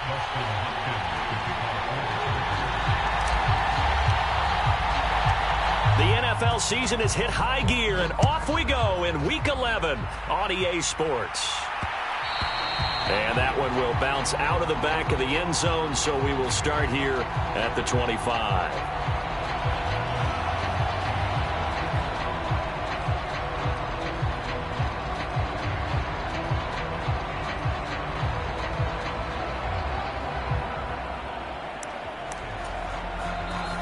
The NFL season has hit high gear, and off we go in Week 11 on EA Sports. And that one will bounce out of the back of the end zone, so we will start here at the 25.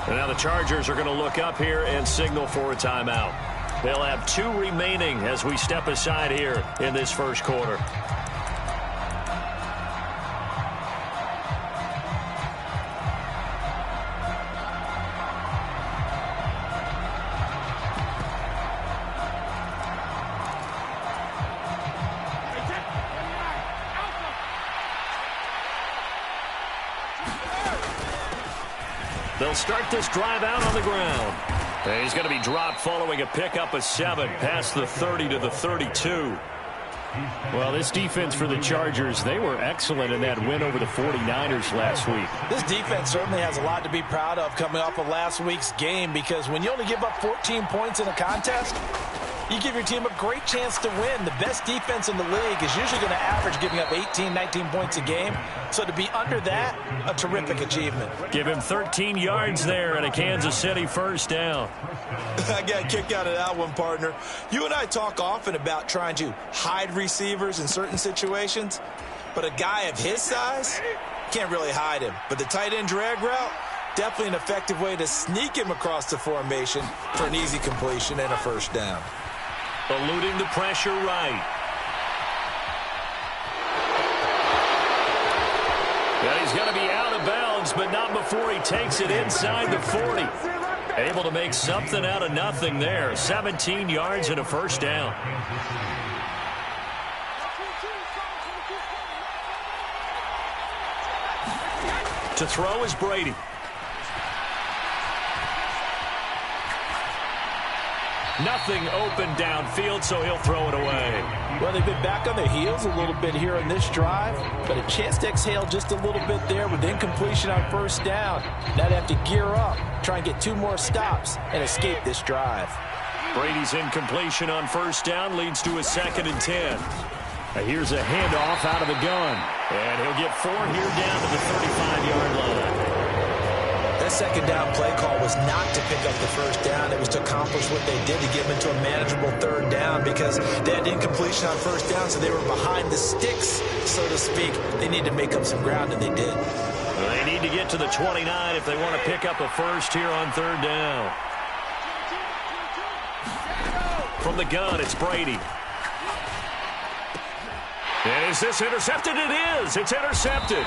And now the Chargers are going to look up here and signal for a timeout. They'll have 2 remaining as we step aside here in this first quarter. They'll start this drive out on the ground. And he's going to be dropped following a pickup of 7 past the 30 to the 32. Well, this defense for the Chargers, they were excellent in that win over the 49ers last week. This defense certainly has a lot to be proud of coming off of last week's game, because when you only give up 14 points in a contest, you give your team a great chance to win. The best defense in the league is usually going to average giving up 18, 19 points a game. So to be under that, a terrific achievement. Give him 13 yards there and a Kansas City first down. I got a kick out of that one, partner. You and I talk often about trying to hide receivers in certain situations, but a guy of his size can't really hide him. But the tight end drag route, definitely an effective way to sneak him across the formation for an easy completion and a first down. Eluding the pressure right. And he's going to be out of bounds, but not before he takes it inside the 40. Able to make something out of nothing there. 17 yards and a first down. To throw is Brady. Nothing open downfield, so he'll throw it away. Well, they've been back on their heels a little bit here in this drive, but a chance to exhale just a little bit there with incompletion on first down. Now they have to gear up, try and get 2 more stops, and escape this drive. Brady's incompletion on first down leads to a 2nd and 10. Now here's a handoff out of the gun. And he'll get 4 here down to the 35-yard line. That second down play call was not to pick up the first down. It was to accomplish what they did, to get them into a manageable 3rd down, because they had incompletion on first down, so they were behind the sticks, so to speak. They need to make up some ground, and they did. Well, they need to get to the 29 if they want to pick up a first here on 3rd down. From the gun, it's Brady. And is this intercepted? It is. It's intercepted.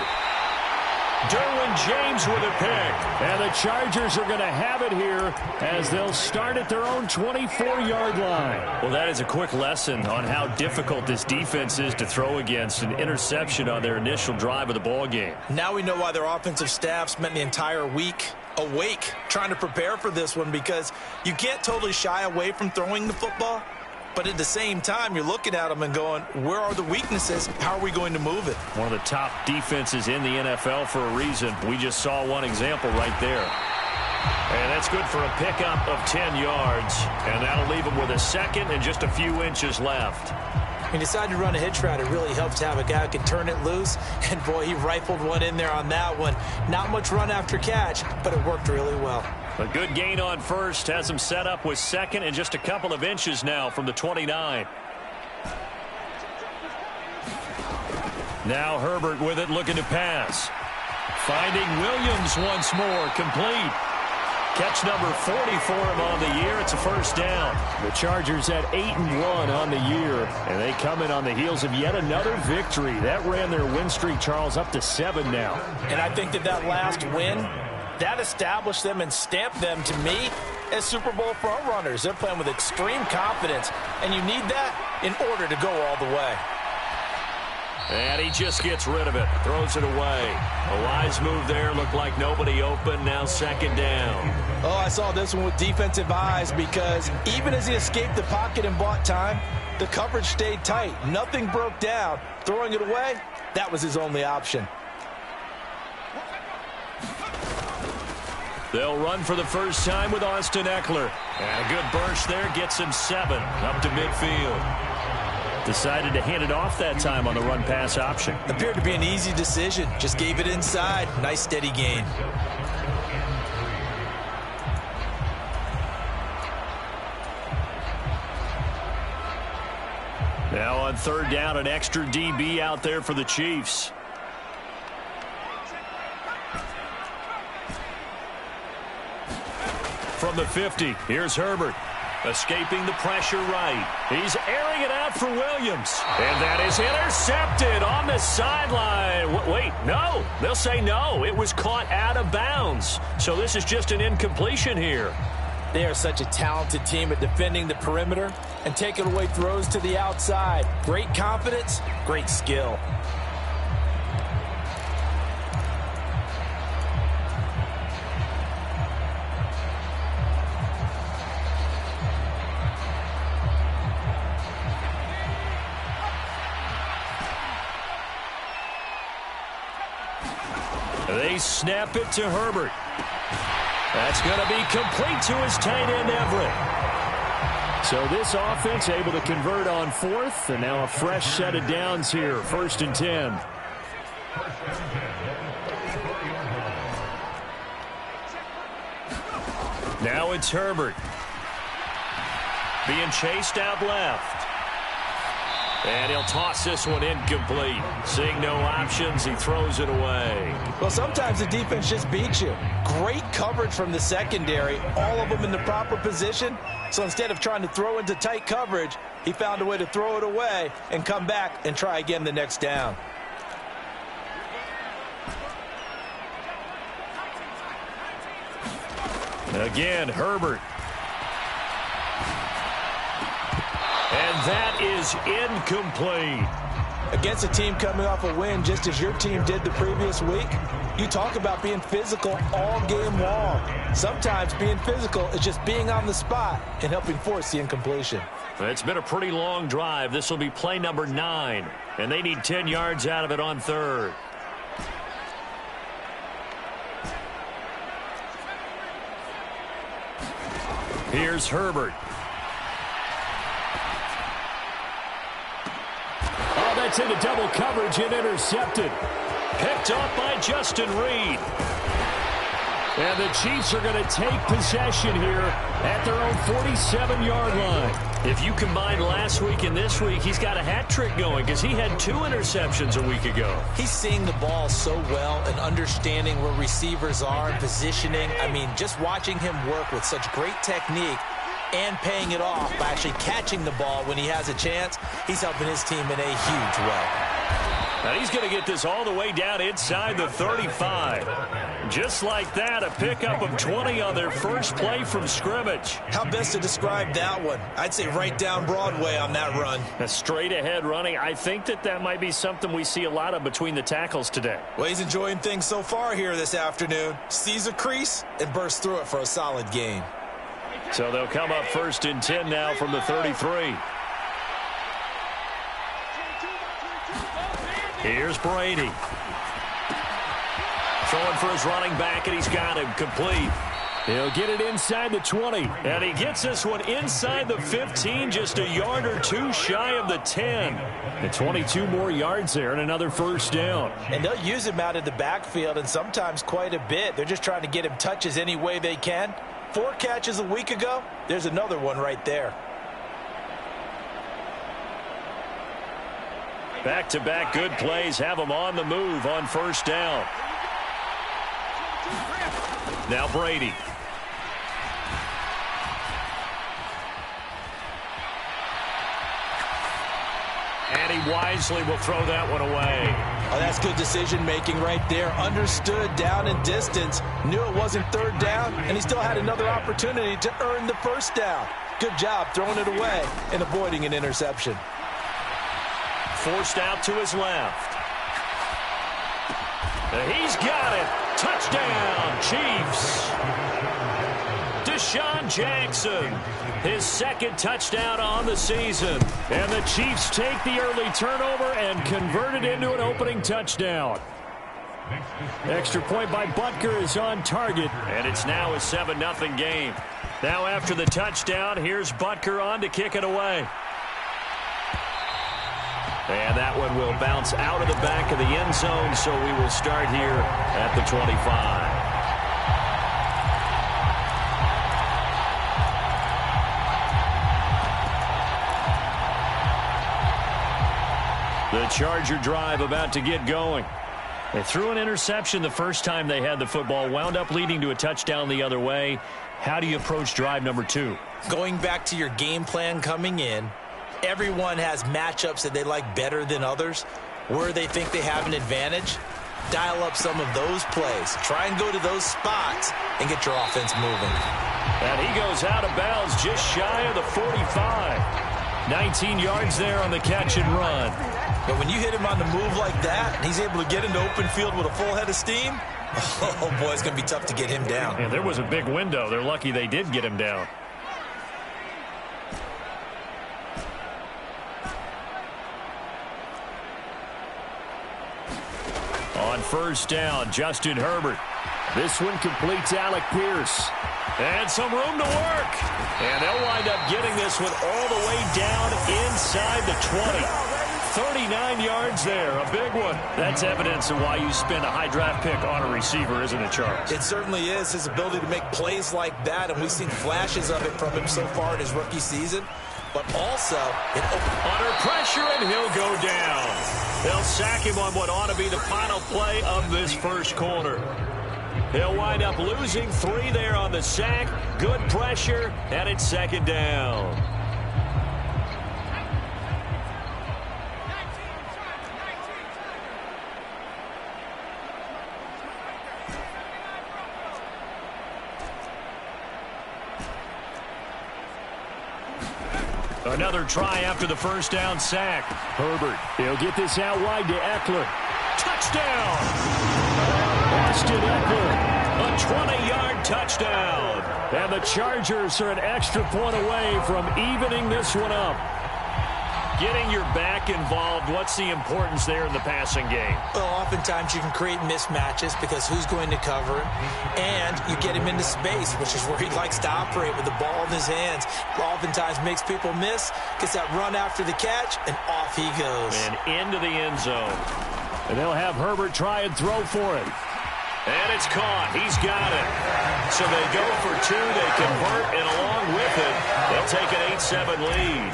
Derwin James with a pick. And the Chargers are going to have it here as they'll start at their own 24-yard line. Well, that is a quick lesson on how difficult this defense is to throw against. An interception on their initial drive of the ball game. Now we know why their offensive staff spent the entire week awake trying to prepare for this one, because you can't totally shy away from throwing the football. But at the same time, you're looking at them and going, where are the weaknesses? How are we going to move it? One of the top defenses in the NFL for a reason. We just saw one example right there. And that's good for a pickup of 10 yards. And that'll leave them with a 2nd and just a few inches left. He decided to run a hitch route. It really helps to have a guy who can turn it loose. And, boy, he rifled one in there on that one. Not much run after catch, but it worked really well. A good gain on first has him set up with 2nd and just a couple of inches now from the 29. Now Herbert with it, looking to pass. Finding Williams once more, complete. Catch number 40 for him on the year. It's a first down. The Chargers at 8-1 on the year, and they come in on the heels of yet another victory. That ran their win streak, Charles, up to 7 now. And I think that last win, that established them and stamped them, to me, as Super Bowl frontrunners. They're playing with extreme confidence, and you need that in order to go all the way. And he just gets rid of it, throws it away. A wise move there, looked like nobody open, now 2nd down. Oh, I saw this one with defensive eyes, because even as he escaped the pocket and bought time, the coverage stayed tight. Nothing broke down. Throwing it away, that was his only option. They'll run for the first time with Austin Eckler. And a good burst there gets him 7 up to midfield. Decided to hand it off that time on the run-pass option. Appeared to be an easy decision. Just gave it inside. Nice steady gain. Now on third down, an extra DB out there for the Chiefs. From the 50, here's Herbert. Escaping the pressure right. He's airing it out for Williams. And that is intercepted on the sideline. Wait, no. They'll say no. It was caught out of bounds. So this is just an incompletion here. They are such a talented team at defending the perimeter and taking away throws to the outside. Great confidence, great skill. They snap it to Herbert. That's going to be complete to his tight end, Everett. So this offense able to convert on fourth, and now a fresh set of downs here, 1st and 10. Now it's Herbert. Being chased out left. And he'll toss this one incomplete. Seeing no options, he throws it away. Well, sometimes the defense just beats you. Great coverage from the secondary, all of them in the proper position. So instead of trying to throw into tight coverage, he found a way to throw it away and come back and try again the next down. Again, Herbert. And that is incomplete. Against a team coming off a win just as your team did the previous week, you talk about being physical all game long. Sometimes being physical is just being on the spot and helping force the incompletion. It's been a pretty long drive. This will be play number 9, and they need 10 yards out of it on third. Here's Herbert. That's into double coverage and intercepted. Picked off by Justin Reed. And the Chiefs are going to take possession here at their own 47-yard line. If you combine last week and this week, he's got a hat trick going because he had 2 interceptions a week ago. He's seeing the ball so well and understanding where receivers are and positioning. I mean, just watching him work with such great technique and paying it off by actually catching the ball when he has a chance, he's helping his team in a huge way. Now he's going to get this all the way down inside the 35. Just like that, a pickup of 20 on their first play from scrimmage. How best to describe that one? I'd say right down Broadway on that run. A straight ahead running. I think that might be something we see a lot of between the tackles today. Well, he's enjoying things so far here this afternoon. Sees a crease and bursts through it for a solid gain. So they'll come up 1st and 10 now from the 33. Here's Brady. Throwing for his running back, and he's got him complete. He'll get it inside the 20. And he gets this one inside the 15, just a yard or 2 shy of the 10. And 22 more yards there and another first down. And they'll use him out of the backfield, and sometimes quite a bit. They're just trying to get him touches any way they can. 4 catches a week ago, there's another one right there. Back-to-back good plays have him on the move on first down. Now Brady. And he wisely will throw that one away. Oh, that's good decision-making right there. Understood down and distance. Knew it wasn't third down, and he still had another opportunity to earn the first down. Good job throwing it away and avoiding an interception. Forced out to his left. He's got it. Touchdown, Chiefs. Deshaun Jackson, his 2nd touchdown on the season. And the Chiefs take the early turnover and convert it into an opening touchdown. Extra point by Butker is on target. And it's now a 7-0 game. Now after the touchdown, here's Butker on to kick it away. And that one will bounce out of the back of the end zone, so we will start here at the 25. The Charger drive about to get going. They threw an interception the first time they had the football, wound up leading to a touchdown the other way. How do you approach drive number 2? Going back to your game plan coming in, everyone has matchups that they like better than others. Where they think they have an advantage, dial up some of those plays. Try and go to those spots and get your offense moving. And he goes out of bounds just shy of the 45. 19 yards there on the catch and run. But when you hit him on the move like that, and he's able to get into open field with a full head of steam, oh, boy, it's going to be tough to get him down. And there was a big window. They're lucky they did get him down. On first down, Justin Herbert. This one completes Alec Pierce. And some room to work. And they'll wind up getting this one all the way down inside the 20. 39 yards there, a big one. That's evidence of why you spend a high draft pick on a receiver, isn't it, Charles? It certainly is, his ability to make plays like that, and we've seen flashes of it from him so far in his rookie season. But also, under pressure, and he'll go down. They'll sack him on what ought to be the final play of this first quarter. He'll wind up losing 3 there on the sack. Good pressure, and it's second down. Another try after the first down sack. Herbert, he'll get this out wide to Eckler. Touchdown! Austin Eckler. A 20-yard touchdown. And the Chargers are an extra point away from evening this one up. Getting your back involved, what's the importance there in the passing game? Well, oftentimes you can create mismatches because who's going to cover him, and you get him into space, which is where he likes to operate with the ball in his hands. Oftentimes makes people miss, gets that run after the catch, and off he goes. And into the end zone. And they'll have Herbert try and throw for it. And it's caught. He's got it. So they go for 2. They convert, and along with it, they'll take an 8-7 lead.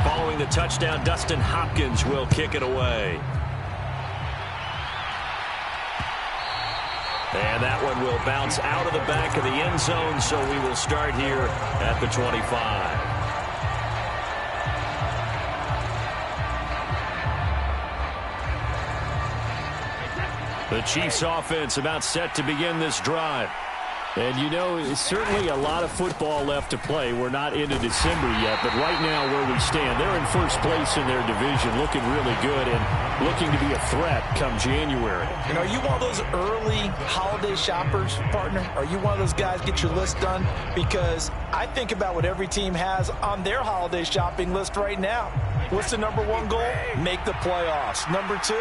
Following the touchdown, Dustin Hopkins will kick it away. And that one will bounce out of the back of the end zone, so we will start here at the 25. The Chiefs offense about set to begin this drive. And, you know, it's certainly a lot of football left to play. We're not into December yet, but right now where we stand, they're in first place in their division, looking really good and looking to be a threat come January. And are you one of those early holiday shoppers, partner? Are you one of those guys get your list done? Because I think about what every team has on their holiday shopping list right now. What's the number 1 goal? Make the playoffs. Number 2,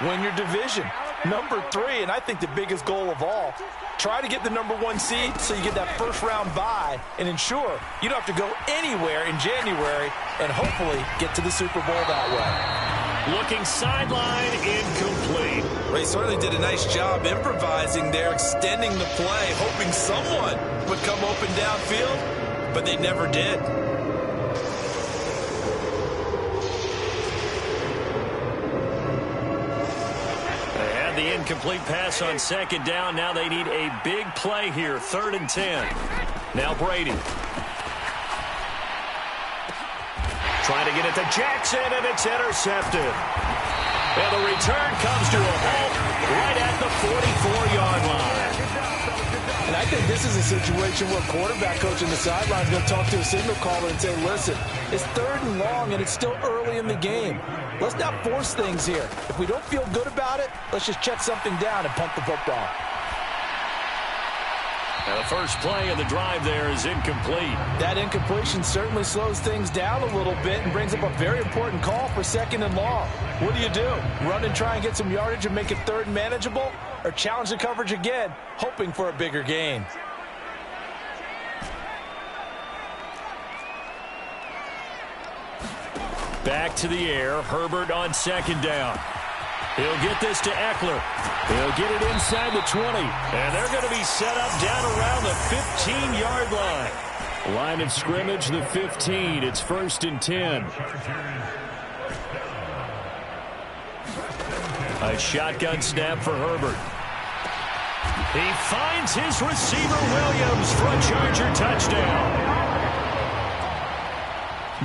win your division. Number 3, and I think the biggest goal of all, try to get the number 1 seed so you get that first-round bye and ensure you don't have to go anywhere in January and hopefully get to the Super Bowl that way. Looking sideline incomplete. Well, he certainly did a nice job improvising there, extending the play, hoping someone would come open downfield, but they never did. The incomplete pass on second down. Now they need a big play here. 3rd and 10. Now Brady. Trying to get it to Jackson, and it's intercepted. And the return comes to a halt right at the 44-yard line. And I think this is a situation where quarterback coach on the sideline is going to talk to a signal caller and say, listen, it's 3rd and long, and it's still early in the game. Let's not force things here. If we don't feel good about it, let's just check something down and punt the football. Now the first play of the drive there is incomplete. That incompletion certainly slows things down a little bit and brings up a very important call for 2nd and long. What do? Run and try and get some yardage and make it 3rd and manageable? Or challenge the coverage again, hoping for a bigger gain? Back to the air. Herbert on 2nd down. He'll get this to Eckler. He'll get it inside the 20. And they're going to be set up down around the 15-yard line. Line of scrimmage, the 15. It's 1st and 10. A shotgun snap for Herbert. He finds his receiver, Williams, for a Charger touchdown.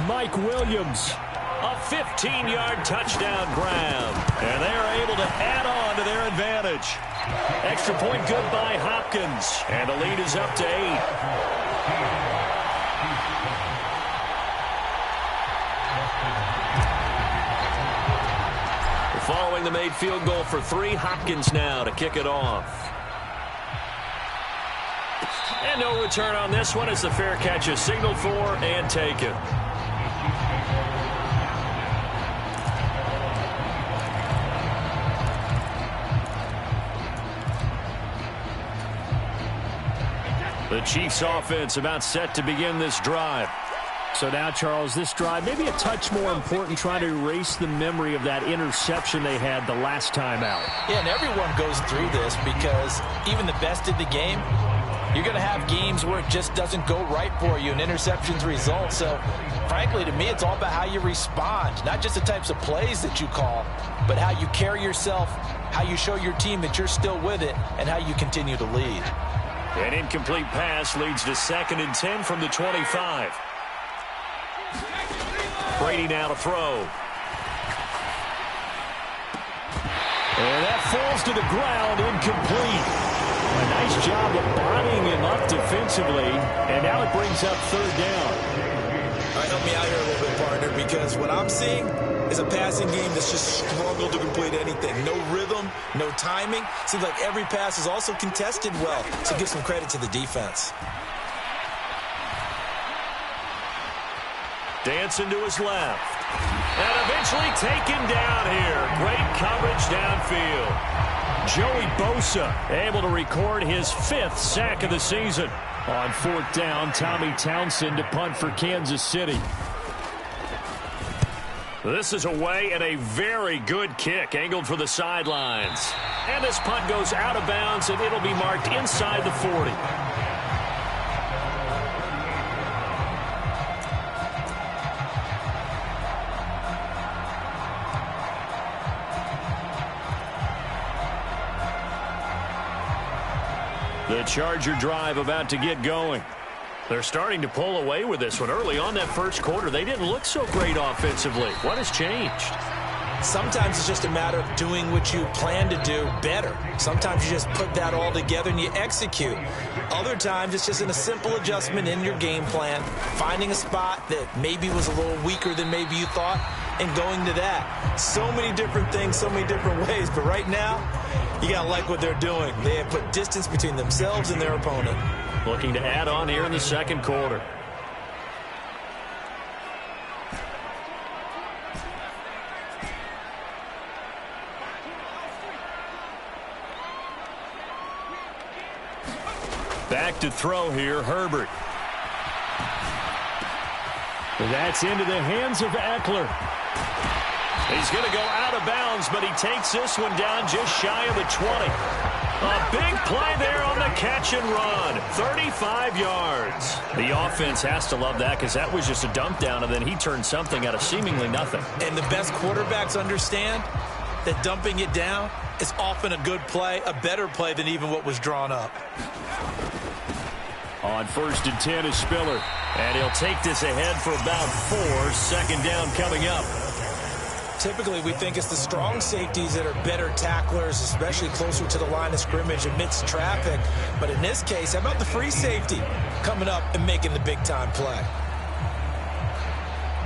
Mike Williams. A 15-yard touchdown grab. And they are able to add on to their advantage. Extra point good by Hopkins. And the lead is up to 8. Following the made field goal for 3, Hopkins now to kick it off. And no return on this one as the fair catch is signaled for and taken. The Chiefs offense about set to begin this drive. So now, Charles, this drive maybe a touch more important, trying to erase the memory of that interception they had the last time out. Yeah, and everyone goes through this because even the best in the game, you're going to have games where it just doesn't go right for you and interceptions result. So, frankly, to me, it's all about how you respond, not just the types of plays that you call, but how you carry yourself, how you show your team that you're still with it, and how you continue to lead. An incomplete pass leads to 2nd and 10 from the 25. Brady now to throw. And that falls to the ground, incomplete. A nice job of bodying him up defensively, and now it brings up 3rd down. All right, help me out here a little bit, partner, because what I'm seeing is a passing game that's just struggled to complete anything. No rhythm, no timing. Seems like every pass is also contested well, so give some credit to the defense. Dancing to his left. And eventually taken down here. Great coverage downfield. Joey Bosa able to record his 5th sack of the season. On 4th down, Tommy Townsend to punt for Kansas City. This is away and a very good kick angled for the sidelines. And this punt goes out of bounds, and it'll be marked inside the 40. The Charger drive about to get going. They're starting to pull away with this one. Early on that first quarter, they didn't look so great offensively. What has changed? Sometimes it's just a matter of doing what you plan to do better. Sometimes you just put that all together and you execute. Other times it's just in a simple adjustment in your game plan, finding a spot that maybe was a little weaker than maybe you thought, and going to that. So many different things, so many different ways, but right now, you got to like what they're doing. They have put distance between themselves and their opponent. Looking to add on here in the 2nd quarter. Back to throw here, Herbert. That's into the hands of Eckler. He's going to go out of bounds, but he takes this one down just shy of the 20. A big play there on the catch and run. 35 yards. The offense has to love that because that was just a dump down, and then he turned something out of seemingly nothing. And the best quarterbacks understand that dumping it down is often a good play, a better play than even what was drawn up. On 1st and 10 is Spiller. And he'll take this ahead for about 4. 2nd down coming up. Typically, we think it's the strong safeties that are better tacklers, especially closer to the line of scrimmage amidst traffic. But in this case, how about the free safety coming up and making the big-time play?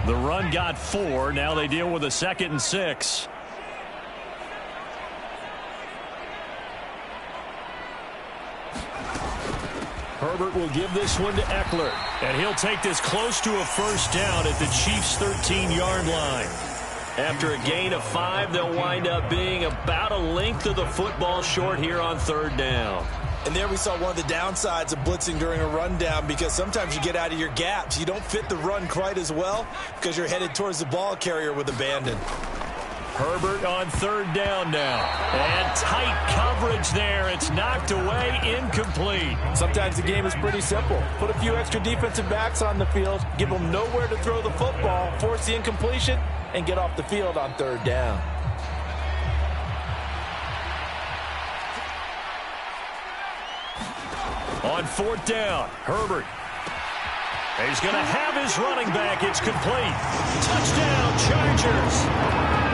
The run got 4. Now they deal with a 2nd and 6. Herbert will give this one to Eckler. And he'll take this close to a first down at the Chiefs' 13-yard line. After a gain of 5, they'll wind up being about a length of the football short here on third down. And there we saw one of the downsides of blitzing during a rundown, because sometimes you get out of your gaps. You don't fit the run quite as well because you're headed towards the ball carrier with abandon. Herbert on third down now. And tight coverage there. It's knocked away, incomplete. Sometimes the game is pretty simple. Put a few extra defensive backs on the field, give them nowhere to throw the football, force the incompletion, and get off the field on third down. On fourth down, Herbert. He's going to have his running back. It's complete. Touchdown, Chargers.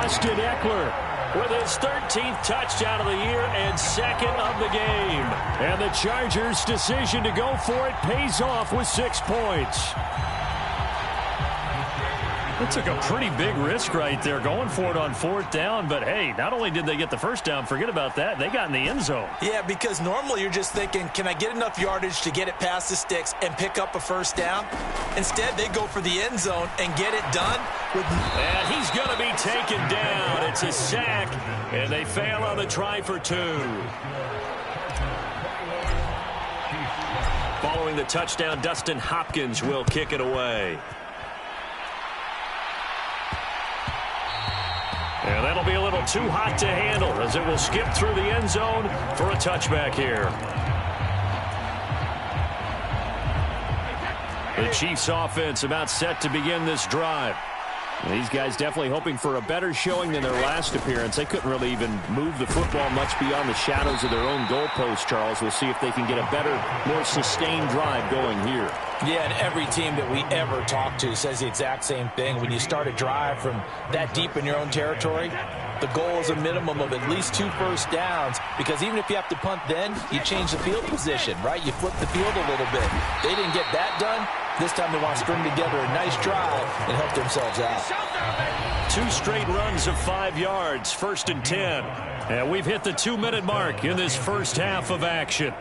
Austin Eckler with his 13th touchdown of the year and second of the game. And the Chargers' decision to go for it pays off with 6 points. It took a pretty big risk right there going for it on fourth down. But, hey, not only did they get the first down, forget about that, they got in the end zone. Yeah, because normally you're just thinking, can I get enough yardage to get it past the sticks and pick up a first down? Instead, they go for the end zone and get it done. And he's going to be taken down. It's a sack, and they fail on the try for 2. Following the touchdown, Dustin Hopkins will kick it away. And that'll be a little too hot to handle as it will skip through the end zone for a touchback here. The Chiefs offense about set to begin this drive. These guys definitely hoping for a better showing than their last appearance. They couldn't really even move the football much beyond the shadows of their own goalpost, Charles. We'll see if they can get a better, more sustained drive going here. Yeah, and every team that we ever talk to says the exact same thing. When you start a drive from that deep in your own territory, the goal is a minimum of at least 2 first downs, because even if you have to punt then, you change the field position, right? You flip the field a little bit. They didn't get that done. This time they want to string together a nice drive and help themselves out. 2 straight runs of 5 yards, 1st and 10. And we've hit the 2-minute mark in this first half of action.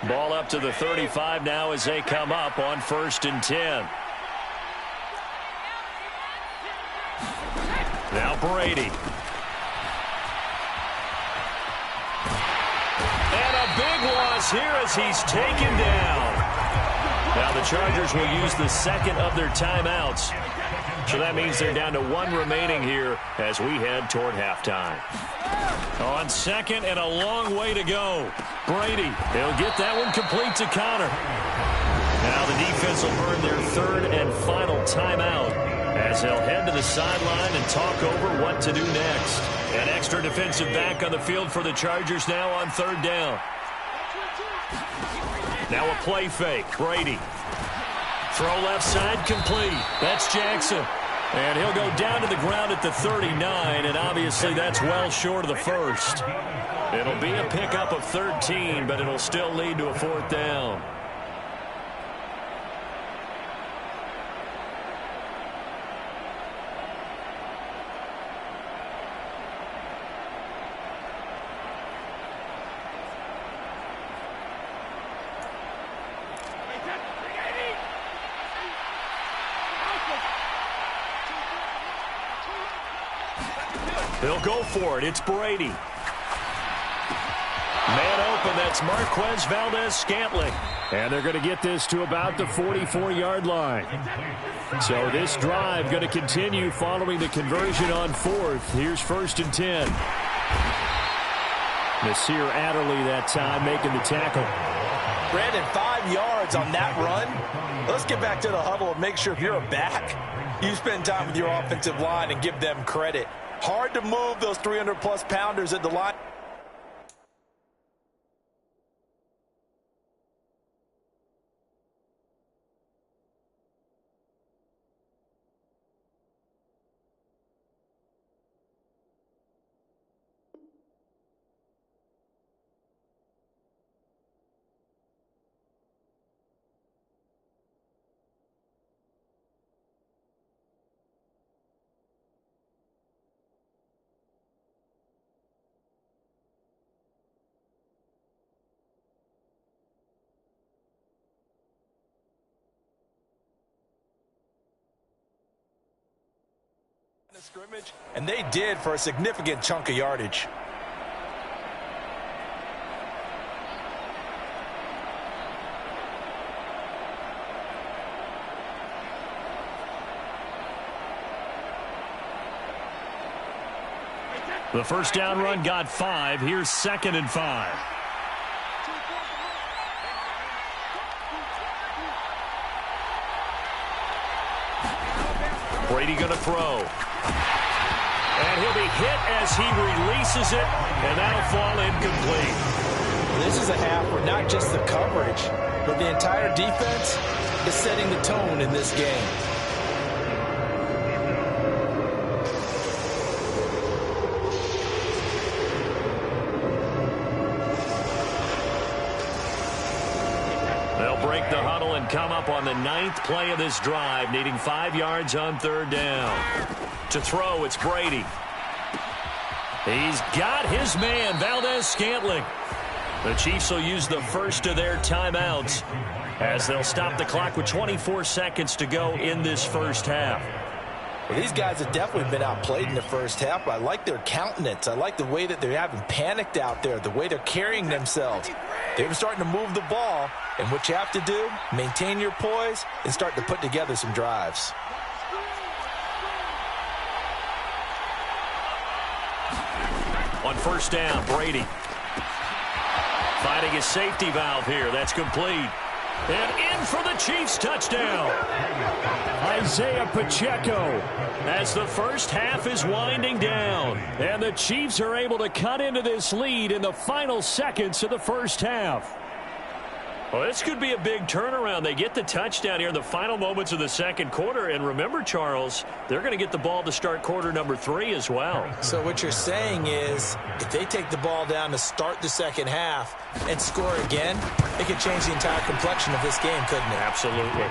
Ball up to the 35 now as they come up on 1st and 10. Now Brady. And a big loss here as he's taken down. Now the Chargers will use the second of their timeouts. So that means they're down to 1 remaining here as we head toward halftime. On second and a long way to go. Brady, he'll get that one complete to Connor. Now the defense will burn their 3rd and final timeout as they'll head to the sideline and talk over what to do next. An extra defensive back on the field for the Chargers now on 3rd down. Now a play fake. Brady. Throw left side complete. That's Jackson. And he'll go down to the ground at the 39, and obviously that's well short of the first. It'll be a pickup of 13, but it'll still lead to a 4th down. They'll go for it. It's Brady. Man open, that's Marquez Valdez-Scantling. And they're going to get this to about the 44-yard line. So this drive going to continue following the conversion on 4th. Here's 1st and 10. Nasir Adderley that time making the tackle. Brandon, 5 yards on that run. Let's get back to the huddle and make sure if you're a back, you spend time with your offensive line and give them credit. Hard to move those 300-plus pounders at the line. of scrimmage, and they did for a significant chunk of yardage. The first down run got 5. Here's 2nd and 5. Brady going to throw. And he'll be hit as he releases it, and that'll fall incomplete. This is a half where not just the coverage, but the entire defense is setting the tone in this game. They'll break the huddle and come up on the 9th play of this drive, needing 5 yards on 3rd down. To throw, it's Brady. He's got his man, Valdez-Scantling. The Chiefs will use the first of their timeouts as they'll stop the clock with 24 seconds to go in this first half. Well, these guys have definitely been outplayed in the first half. I like their countenance. I like the way that they haven't panicked out there, the way they're carrying themselves. They're starting to move the ball, and what you have to do, maintain your poise and start to put together some drives. On first down, Brady finding his safety valve here. That's complete. And in for the Chiefs touchdown. Isaiah Pacheco as the first half is winding down. And the Chiefs are able to cut into this lead in the final seconds of the first half. Well, this could be a big turnaround. They get the touchdown here in the final moments of the second quarter. And remember, Charles, they're going to get the ball to start quarter number 3 as well. So what you're saying is if they take the ball down to start the second half and score again, it could change the entire complexion of this game, couldn't it? Absolutely.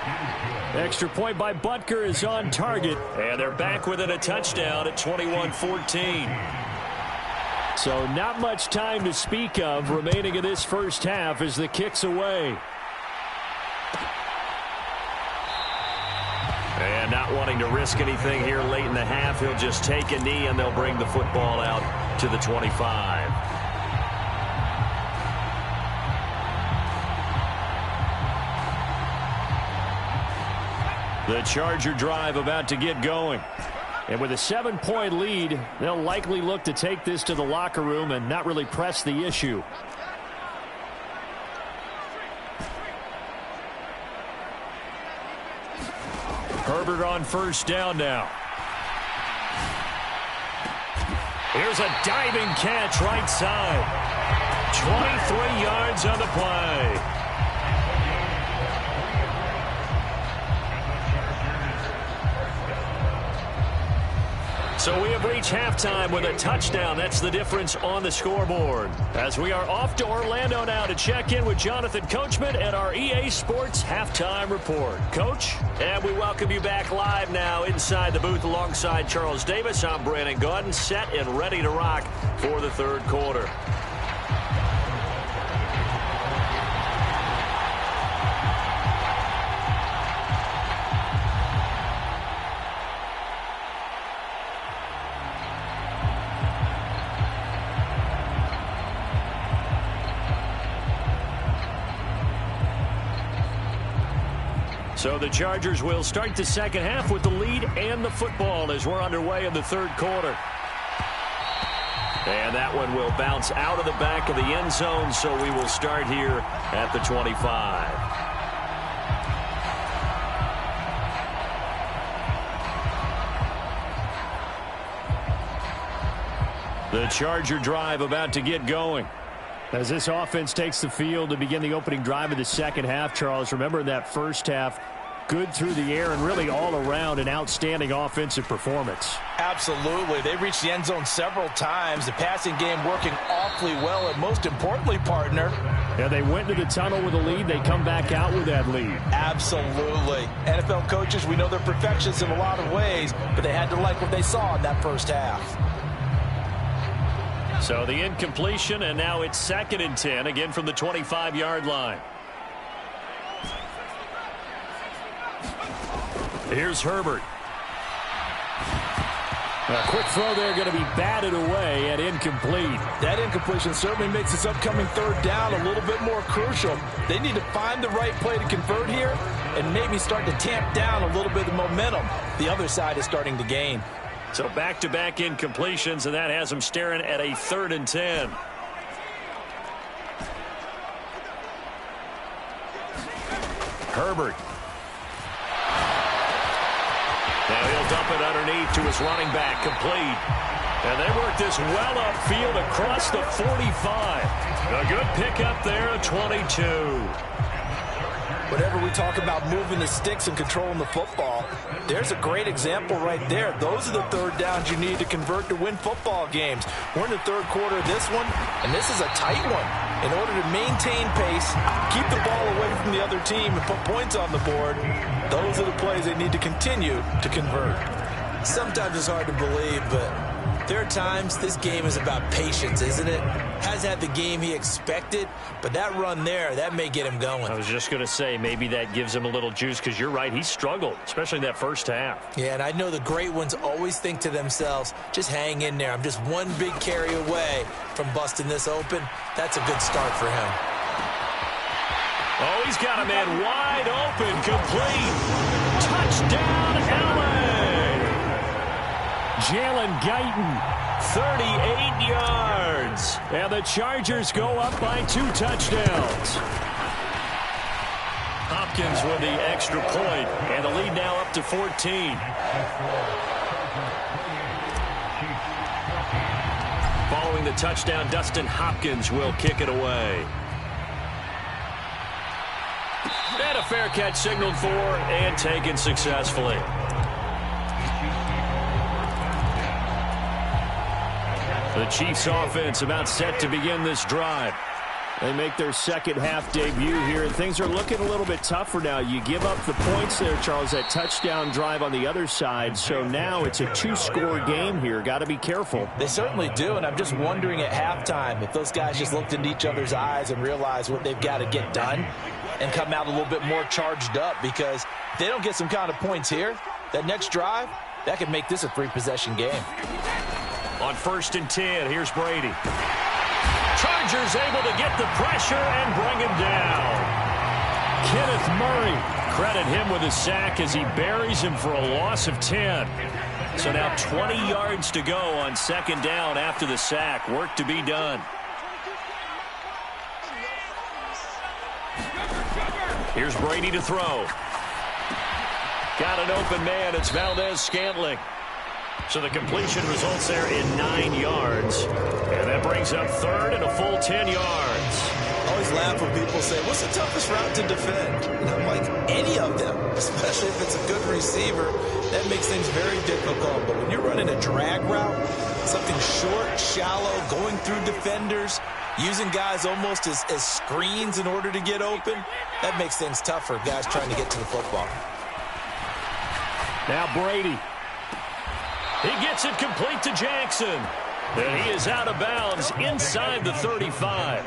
Extra point by Butker is on target. And they're back within a touchdown at 21-14. So not much time to speak of remaining in this first half as the kick's away. And not wanting to risk anything here late in the half, he'll just take a knee and they'll bring the football out to the 25. The Charger drive about to get going. And with a 7-point lead, they'll likely look to take this to the locker room and not really press the issue. Herbert on first down now. Here's a diving catch right side. 23 yards on the play. So we have reached halftime with a touchdown. That's the difference on the scoreboard. As we are off to Orlando now to check in with Jonathan Coachman at our EA Sports Halftime Report. Coach, and we welcome you back live now inside the booth alongside Charles Davis. I'm Brandon Gaudin, set and ready to rock for the third quarter. So the Chargers will start the second half with the lead and the football as we're underway in the third quarter. And that one will bounce out of the back of the end zone, so we will start here at the 25. The Charger drive about to get going. As this offense takes the field to begin the opening drive of the second half, Charles, remember in that first half, good through the air and really all around an outstanding offensive performance. Absolutely. They reached the end zone several times. The passing game working awfully well, and most importantly, partner. Yeah, they went into the tunnel with a lead. They come back out with that lead. Absolutely. NFL coaches, we know they're perfectionists in a lot of ways, but they had to like what they saw in that first half. So the incompletion, and now it's 2nd and 10, again from the 25-yard line. Here's Herbert. A quick throw there going to be batted away and incomplete. That incompletion certainly makes this upcoming third down a little bit more crucial. They need to find the right play to convert here and maybe start to tamp down a little bit of momentum the other side is starting to gain. So back-to-back incompletions, and that has them staring at a 3rd and 10. Herbert. Now he'll dump it underneath to his running back, complete. And they work this well upfield across the 45. A good pickup there at 22. Whenever we talk about moving the sticks and controlling the football, there's a great example right there. Those are the third downs you need to convert to win football games. We're in the third quarter of this one, and this is a tight one. In order to maintain pace, keep the ball away from the other team, and put points on the board, those are the plays they need to continue to convert. Sometimes it's hard to believe, but there are times this game is about patience, isn't it? Hasn't had the game he expected, but that run there, that may get him going. I was just going to say, maybe that gives him a little juice, because you're right, he struggled, especially in that first half. Yeah, and I know the great ones always think to themselves, just hang in there. I'm just one big carry away from busting this open. That's a good start for him. Oh, he's got a man wide open, complete. Touchdown, LA! Jalen Guyton, 38 yards. And the Chargers go up by 2 touchdowns. Hopkins with the extra point, and the lead now up to 14. Following the touchdown, Dustin Hopkins will kick it away. And a fair catch signaled for and taken successfully. The Chiefs offense about set to begin this drive. They make their second half debut here, and things are looking a little bit tougher now. You give up the points there, Charles, that touchdown drive on the other side. So now it's a 2-score game here. Got to be careful. They certainly do, and I'm just wondering at halftime if those guys just looked into each other's eyes and realized what they've got to get done and come out a little bit more charged up, because if they don't get some kind of points here, that next drive, that could make this a 3-possession game. On 1st and 10, here's Brady. Chargers able to get the pressure and bring him down. Kenneth Murray, credit him with a sack as he buries him for a loss of 10. So now 20 yards to go on 2nd down after the sack. Work to be done. Here's Brady to throw. Got an open man. It's Valdez-Scantling. So the completion results there in 9 yards. And that brings up 3rd and a full 10 yards. I always laugh when people say, what's the toughest route to defend? And I'm like, any of them, especially if it's a good receiver. That makes things very difficult. But when you're running a drag route, something short, shallow, going through defenders, using guys almost as screens in order to get open, that makes things tough for guys trying to get to the football. Now Brady. He gets it complete to Jackson. And he is out of bounds inside the 35.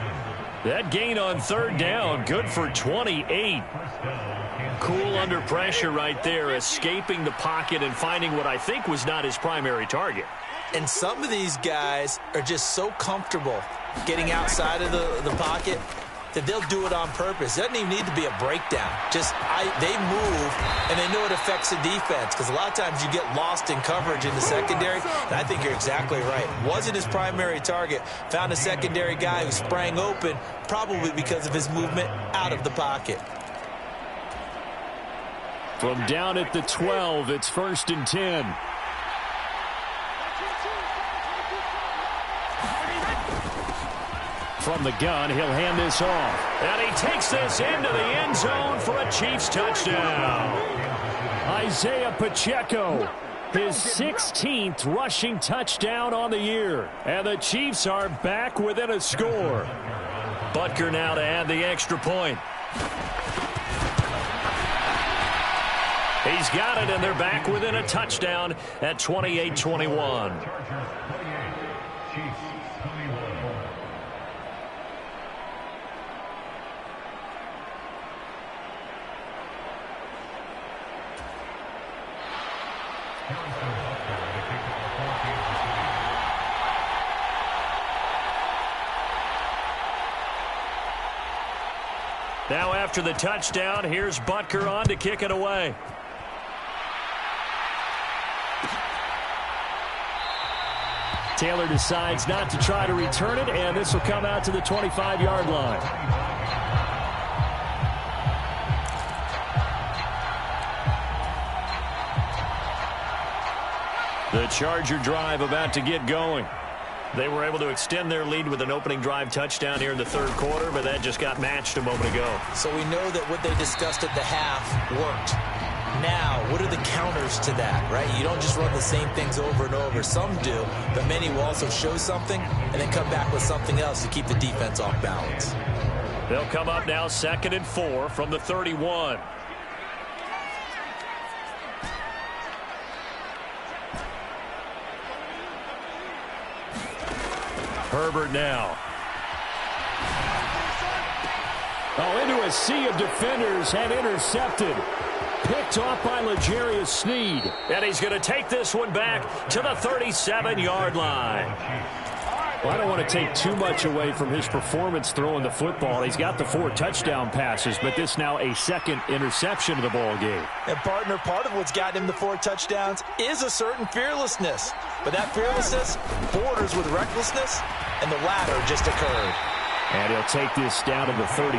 That gain on 3rd down, good for 28. Cool under pressure right there, escaping the pocket and finding what I think was not his primary target. And some of these guys are just so comfortable getting outside of the pocket that they'll do it on purpose. It doesn't even need to be a breakdown. Just they move, and they know it affects the defense, because a lot of times you get lost in coverage in the secondary, and I think you're exactly right. Wasn't his primary target. Found a secondary guy who sprang open, probably because of his movement out of the pocket. From down at the 12, it's 1st and 10. From the gun, he'll hand this off. And he takes this into the end zone for a Chiefs touchdown. Isaiah Pacheco, his 16th rushing touchdown on the year. And the Chiefs are back within a score. Butker now to add the extra point. He's got it, and they're back within a touchdown at 28-21. Now after the touchdown, here's Butker on to kick it away. Taylor decides not to try to return it, and this will come out to the 25-yard line. The Charger drive about to get going. They were able to extend their lead with an opening drive touchdown here in the third quarter, but that just got matched a moment ago. So we know that what they discussed at the half worked. Now, what are the counters to that, right? You don't just run the same things over and over. Some do, but many will also show something and then come back with something else to keep the defense off balance. They'll come up now 2nd and 4 from the 31. Herbert now. Oh, into a sea of defenders and intercepted. Picked off by L'Jarius Sneed. And he's going to take this one back to the 37-yard line. Well, I don't want to take too much away from his performance throwing the football. He's got the 4 touchdown passes, but this now a second interception of the ball game. And, partner, part of what's gotten him the 4 touchdowns is a certain fearlessness. But that fearlessness borders with recklessness, and the latter just occurred. And he'll take this down to the 33.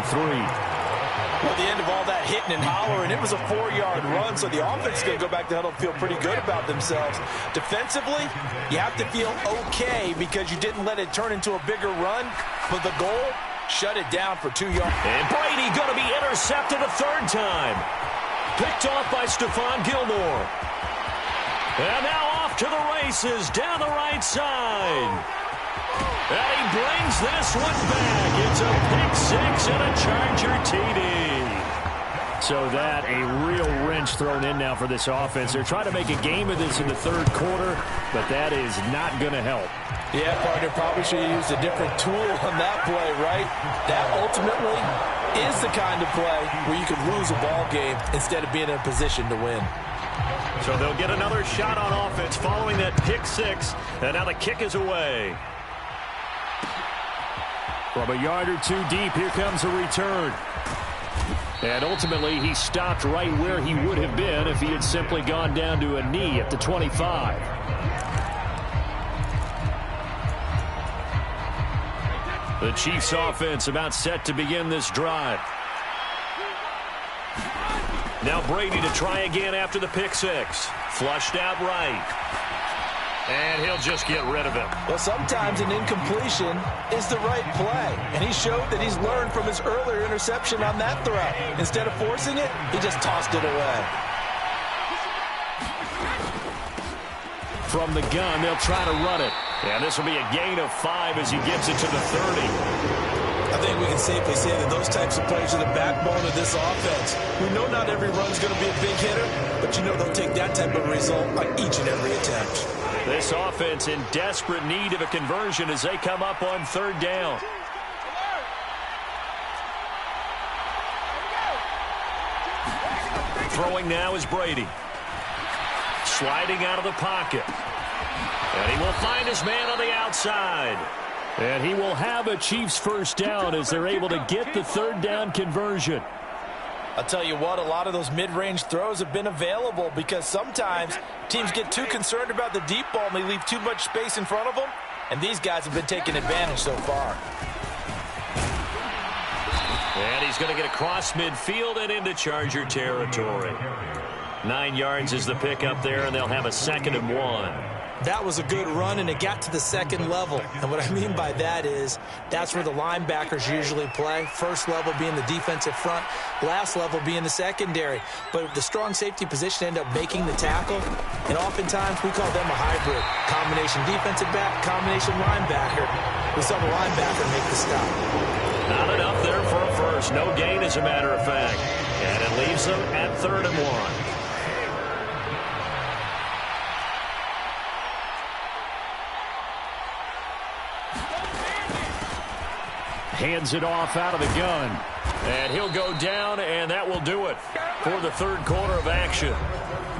Well, at the end of all that hitting and hollering, it was a 4-yard run, so the offense is going to go back to huddle and feel pretty good about themselves. Defensively, you have to feel okay because you didn't let it turn into a bigger run, but the goal, shut it down for 2 yards. And Brady going to be intercepted a 3rd time. Picked off by Stephon Gilmore. And now off to the races down the right side. And he brings this one back. It's a pick 6 and a Charger TD. So that a real wrench thrown in now for this offense. They're trying to make a game of this in the 3rd quarter, but that is not going to help. Yeah, partner, probably should have used a different tool on that play, right? That ultimately is the kind of play where you could lose a ball game instead of being in a position to win. So they'll get another shot on offense following that pick 6, and now the kick is away. From a yard or 2 deep, here comes a return. And ultimately, he stopped right where he would have been if he had simply gone down to a knee at the 25. The Chiefs offense about set to begin this drive. Now Brady to try again after the pick 6. Flushed out right. And he'll just get rid of it. Well, sometimes an incompletion is the right play. And he showed that he's learned from his earlier interception on that throw. Instead of forcing it, he just tossed it away. From the gun, they'll try to run it. And this will be a gain of 5 as he gets it to the 30. I think we can safely say that those types of plays are the backbone of this offense. We know not every run's going to be a big hitter, but you know they'll take that type of result on each and every attempt. This offense in desperate need of a conversion as they come up on 3rd down. Throwing now is Brady. Sliding out of the pocket. And he will find his man on the outside. And he will have a Chiefs 1st down as they're able to get the 3rd down conversion. I'll tell you what, a lot of those mid-range throws have been available because sometimes teams get too concerned about the deep ball and they leave too much space in front of them, and these guys have been taking advantage so far. And he's going to get across midfield and into Charger territory. 9 yards is the pickup there, and they'll have a 2nd and 1. That was a good run, and it got to the 2nd level. And what I mean by that is that's where the linebackers usually play. First level being the defensive front, last level being the secondary. But the strong safety position ended up making the tackle, and oftentimes we call them a hybrid. Combination defensive back, combination linebacker. We saw the linebacker make the stop. Not enough there for a first. No gain, as a matter of fact. And it leaves them at 3rd and 1. Hands it off out of the gun. And he'll go down, and that will do it for the 3rd quarter of action.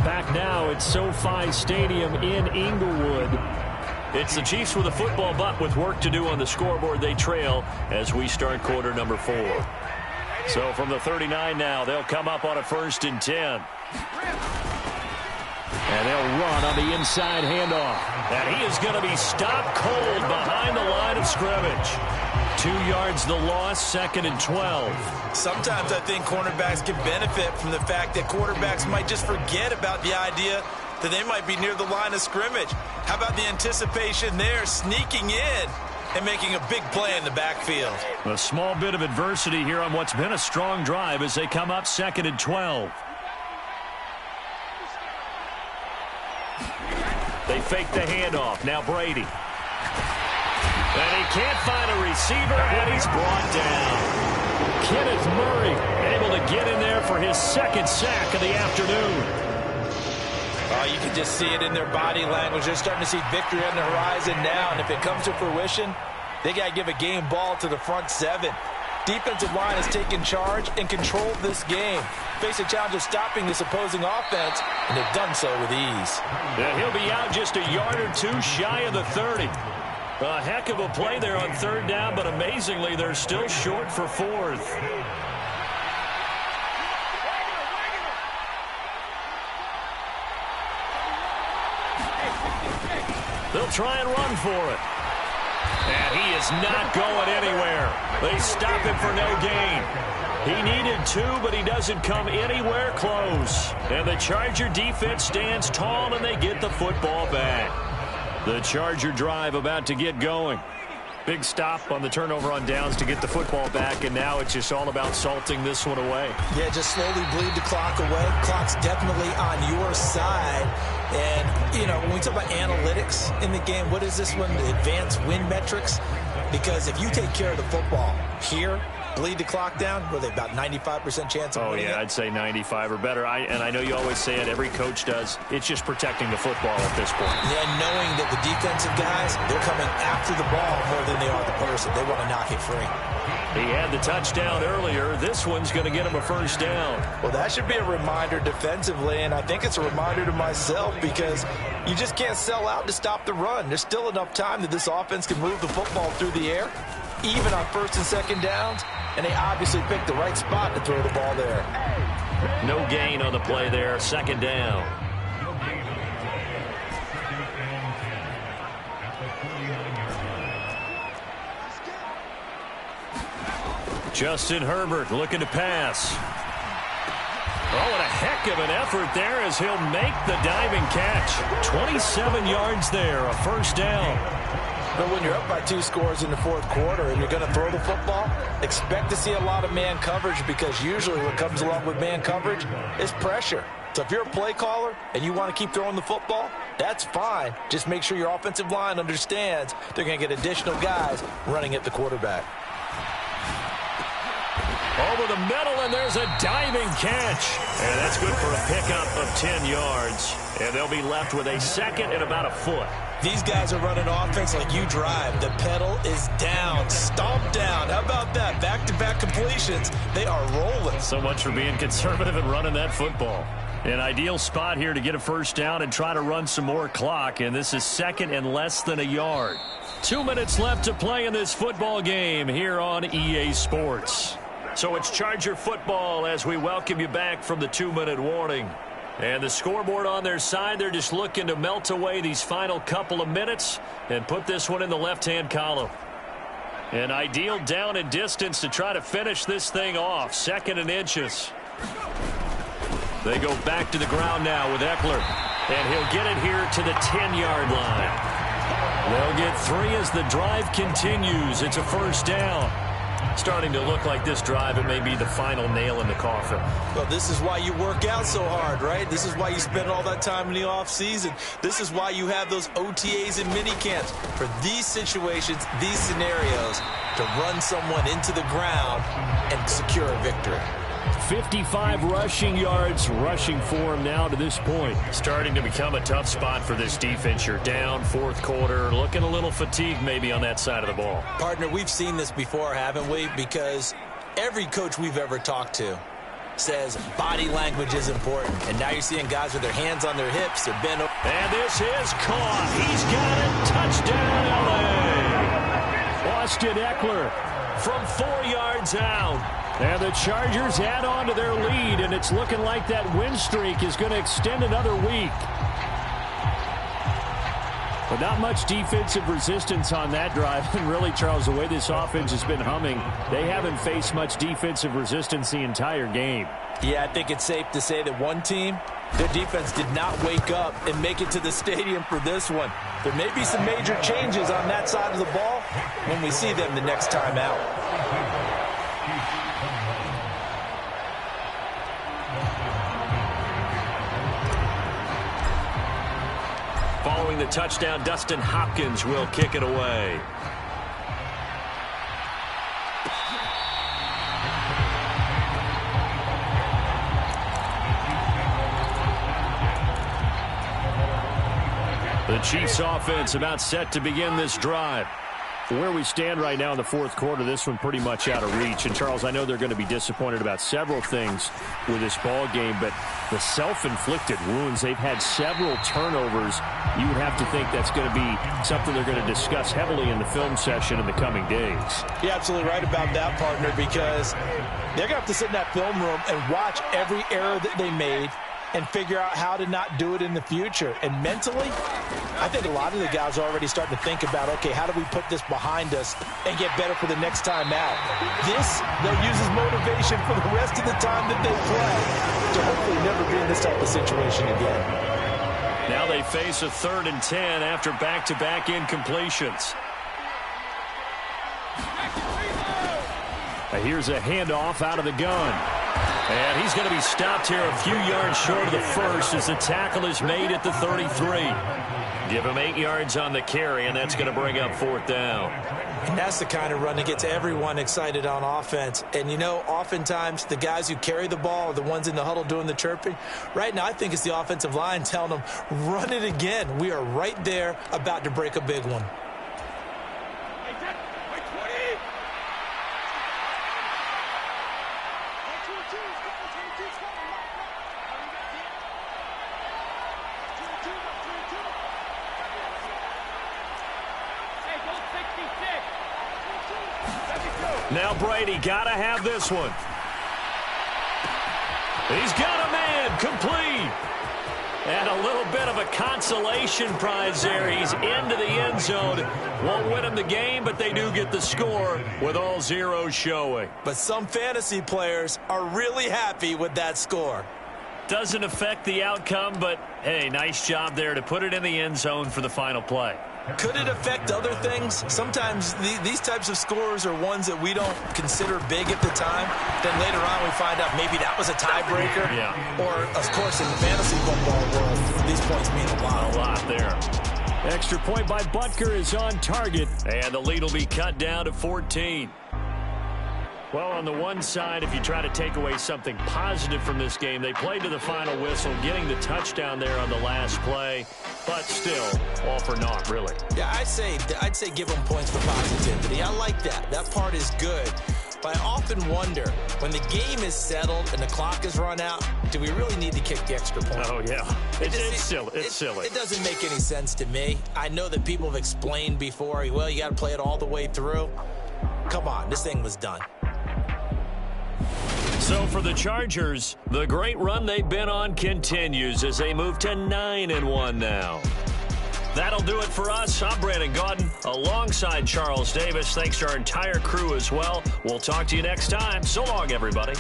Back now at SoFi Stadium in Inglewood. It's the Chiefs with a football, but with work to do on the scoreboard. They trail as we start quarter number 4. So from the 39 now, they'll come up on a 1st and 10. And they'll run on the inside handoff. And he is going to be stopped cold behind the line of scrimmage. 2 yards the loss, 2nd and 12. Sometimes I think cornerbacks can benefit from the fact that quarterbacks might just forget about the idea that they might be near the line of scrimmage. How about the anticipation there, sneaking in and making a big play in the backfield? A small bit of adversity here on what's been a strong drive as they come up 2nd and 12. They fake the handoff. Now Brady. And he can't find a receiver, and he's brought down. Kenneth Murray able to get in there for his 2nd sack of the afternoon. Oh, you can just see it in their body language. They're starting to see victory on the horizon now, and if it comes to fruition, they got to give a game ball to the front 7. Defensive line has taken charge and controlled this game. Face a challenge of stopping this opposing offense, and they've done so with ease. Yeah, he'll be out just a yard or 2 shy of the 30. A heck of a play there on 3rd down, but amazingly, they're still short for 4th. They'll try and run for it. And he is not going anywhere. They stop him for no gain. He needed 2, but he doesn't come anywhere close. And the Charger defense stands tall, and they get the football back. The Charger drive about to get going. Big stop on the turnover on downs to get the football back, and now it's just all about salting this one away. Yeah, just slowly bleed the clock away. Clock's definitely on your side. And, you know, when we talk about analytics in the game, what is this one? The advanced win metrics? Because if you take care of the football here, bleed the clock down, were they about 95% chance of winning it? I'd say 95 or better. And I know you always say it, every coach does. It's just protecting the football at this point. Yeah, knowing that the defensive guys, they're coming after the ball more than they are the person. They want to knock it free. He had the touchdown earlier. This one's going to get him a 1st down. Well, that should be a reminder defensively, and I think it's a reminder to myself because you just can't sell out to stop the run. There's still enough time that this offense can move the football through the air, even on 1st and 2nd downs, and they obviously picked the right spot to throw the ball there. No gain on the play there, 2nd down. Justin Herbert looking to pass. Oh, and a heck of an effort there as he'll make the diving catch. 27 yards there, a 1st down. But when you're up by 2 scores in the 4th quarter and you're going to throw the football, expect to see a lot of man coverage because usually what comes along with man coverage is pressure. So if you're a play caller and you want to keep throwing the football, that's fine. Just make sure your offensive line understands they're going to get additional guys running at the quarterback. Over the middle, and there's a diving catch. And that's good for a pickup of 10 yards. And they'll be left with a 2nd and about a foot. These guys are running offense like you drive. The pedal is down, stomped down. How about that? Back-to-back completions. They are rolling. So much for being conservative and running that football. An ideal spot here to get a 1st down and try to run some more clock. And this is 2nd and less than a yard. 2 minutes left to play in this football game here on EA Sports. So it's Charger football as we welcome you back from the 2-minute warning. And the scoreboard on their side, they're just looking to melt away these final couple of minutes and put this one in the left-hand column. An ideal down and distance to try to finish this thing off. 2nd and inches. They go back to the ground now with Eckler. And he'll get it here to the 10-yard line. They'll get 3 as the drive continues. It's a 1st down. Starting to look like this drive, it may be the final nail in the coffin. Well, this is why you work out so hard, right? This is why you spend all that time in the offseason. This is why you have those OTAs and minicamps. For these situations, these scenarios, to run someone into the ground and secure a victory. 55 rushing yards rushing for him now to this point. Starting to become a tough spot for this defense. You're down 4th quarter, looking a little fatigued maybe on that side of the ball. Partner, we've seen this before, haven't we? Because every coach we've ever talked to says body language is important. And now you're seeing guys with their hands on their hips. They're bent over. And this is caught. He's got it. Touchdown, L.A. Austin Eckler from 4 yards out. And the Chargers add on to their lead, and it's looking like that win streak is going to extend another week. But not much defensive resistance on that drive. And really, Charles, the way this offense has been humming, they haven't faced much defensive resistance the entire game. Yeah, I think it's safe to say that one team, their defense did not wake up and make it to the stadium for this one. There may be some major changes on that side of the ball when we see them the next time out. Following the touchdown, Dustin Hopkins will kick it away. The Chiefs offense about set to begin this drive. Where we stand right now in the fourth quarter, this one pretty much out of reach. And, Charles, I know they're going to be disappointed about several things with this ball game, but the self-inflicted wounds, they've had several turnovers. You would have to think that's going to be something they're going to discuss heavily in the film session in the coming days. You're absolutely right about that, partner, because they're going to have to sit in that film room and watch every error that they made and figure out how to not do it in the future. And mentally, I think a lot of the guys are already starting to think about, okay, how do we put this behind us and get better for the next time out? This, they'll use as motivation for the rest of the time that they play to hopefully never be in this type of situation again. Now they face a 3rd and 10 after back-to-back incompletions. Here's a handoff out of the gun. And he's going to be stopped here a few yards short of the first as the tackle is made at the 33. Give him 8 yards on the carry, and that's going to bring up 4th down. And that's the kind of run that gets everyone excited on offense. And, you know, oftentimes the guys who carry the ball are the ones in the huddle doing the chirping. Right now, I think it's the offensive line telling them, run it again. We are right there about to break a big one. Now Brady got to have this one. He's got a man, complete. And a little bit of a consolation prize there. He's into the end zone. Won't win him the game, but they do get the score with all zeros showing. But some fantasy players are really happy with that score. Doesn't affect the outcome, but, hey, nice job there to put it in the end zone for the final play. Could it affect other things? Sometimes these types of scores are ones that we don't consider big at the time. Then later on we find out maybe that was a tiebreaker. Yeah. Or, of course, in the fantasy football world, these points mean a lot. A lot there. Extra point by Butker is on target. And the lead will be cut down to 14. Well, on the one side, if you try to take away something positive from this game, they played to the final whistle, getting the touchdown there on the last play, but still, all for naught, really. Yeah, I'd say give them points for positivity. I like that. That part is good. But I often wonder, when the game is settled and the clock is run out, do we really need to kick the extra point? Oh, yeah. It's silly. It's silly. It doesn't make any sense to me. I know that people have explained before, well, you got to play it all the way through. Come on, this thing was done. So for the Chargers, the great run they've been on continues as they move to 9-1 now. That'll do it for us. I'm Brandon Gaudin alongside Charles Davis. Thanks to our entire crew as well. We'll talk to you next time. So long, everybody.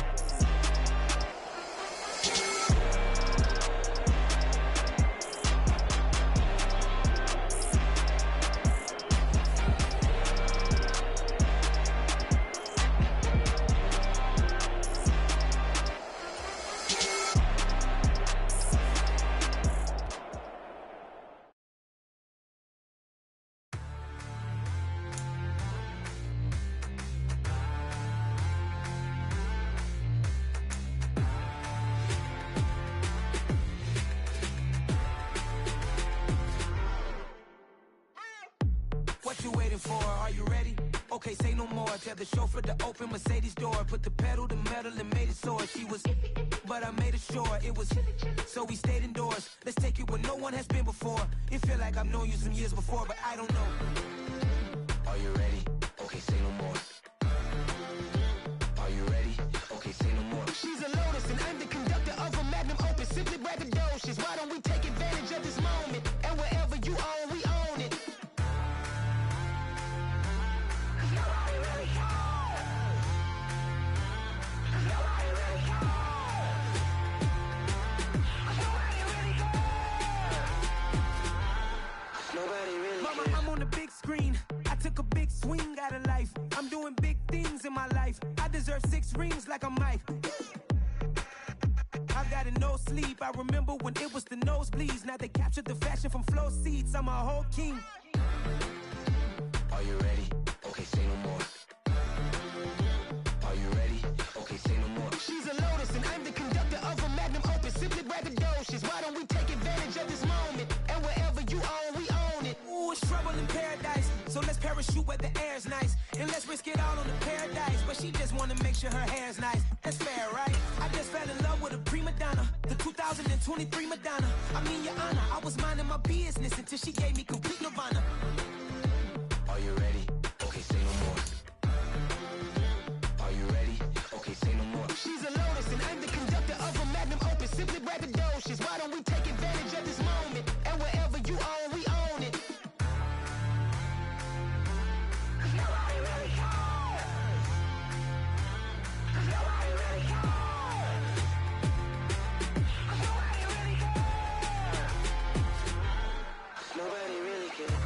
What you waiting for? Are you ready? Okay, say no more. Tell the chauffeur to open Mercedes door. Put the pedal to metal and made it soar. She was, but I made it sure it was. So we stayed indoors. Let's take it where no one has been before. It feel like I've known you some years before, but I don't know. Are you ready? Okay, say no more. Are you ready? like I'm Mike. I've got no sleep. I remember when it was the nosebleeds. Now they captured the fashion from flow seats. I'm a whole king. Are you ready? Okay, say no more. Are you ready? Okay, say no more. She's a lotus and I'm the conductor of a magnum opus. Simply braggadocious. Why don't we take advantage of this moment? And wherever you own, we own it. Ooh, it's trouble in paradise. So let's parachute where the air's nice. And let's risk it all on the paradise. But she just wanna make sure her hair's nice. That's fair, right? I just fell in love with a prima donna. The 2023 Madonna. I mean, your honor, I was minding my business until she gave me complete nirvana. Are you ready? Okay, say no more. Are you ready? Okay, say no more. She's a lotus and I'm the conductor of a magnum opus. Simply braggadocious. Why don't we take advantage of this moment? And wherever you own, we own it. Nobody really cares. Nobody really cares. Nobody really cares. Nobody really cares.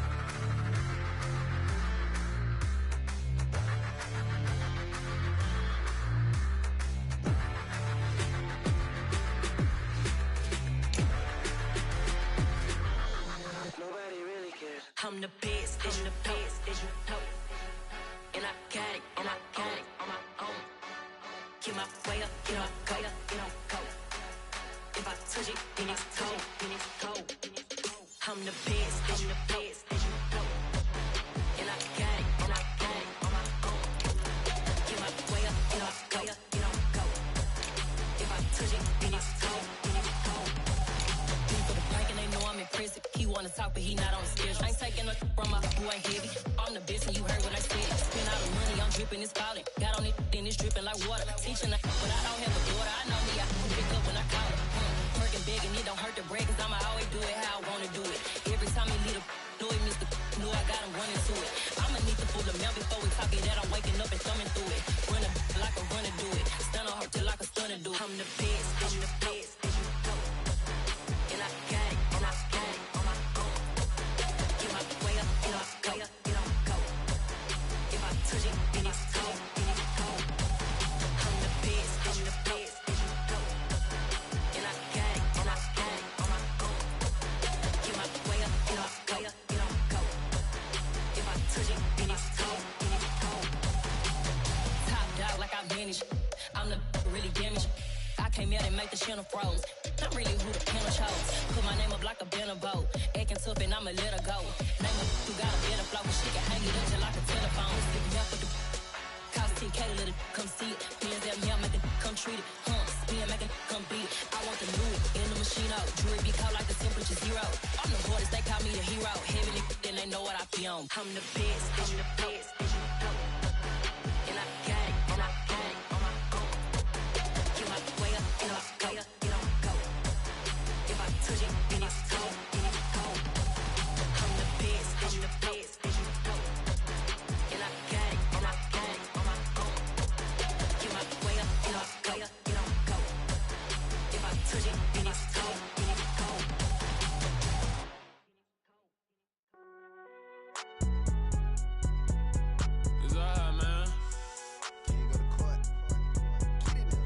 Nobody really cares. I'm the best, as you know. And I got it on my own. Get my way up, get my go. If I touch it, then it's cold. I'm the best, as you know. And I got it on my own. Get my way up, get my go. If I touch it, then it's cold. For the prank and they know I'm impressive. He wanna talk, but he not on the schedule. I ain't taking a from my who ain't heavy. I'm the best, and you heard what I said. Spend all the money, I'm dripping, it's falling. Got on it, then it's dripping like water. Teaching her, but I don't have a daughter. I know me, I can pick up when I call her. Working big, and it don't hurt the break, cause I'ma always do it how I wanna do it. Every time he lead a know it means the know I got him running to it. I'ma need the full amount before we talk it that I'm waking up and thumbing through it. Run a like a runner do it. Stun on her till like a stunner do it. I'm the best, as you know. And I got it on my own. Get my way up, get my go. If I touch it, then it's cold. I'm the best, as you know. And I got it on my own. Get my way up, get my go. If I touch it, then it's cold. Top dog like I manage. I'm the really damaged. I came out and make the channel froze. Not really who the panel chose. Put my name up like a banner boat. Acting tough and I'ma let her go. Name her who got a better flow. But she can hang it up just like a telephone. Stick me up with the cost 10K to let it come see it. Hands at me, I make it come treat it. Spin, make it come beat it. I want the new in the machine out. Jewelry be cold like the temperature 0. I'm the hardest, they call me the hero. Heavy nigga, then they know what I be on. I'm the best, as you know. And I got it on my own. Get my way up, get my go. If I touch it, then it's cold. I'm the best, as you know. And I got it on my own. Get my way up, get my go. If I touch it, then it's cold. It's alright, man. Can you go to court? Get it up.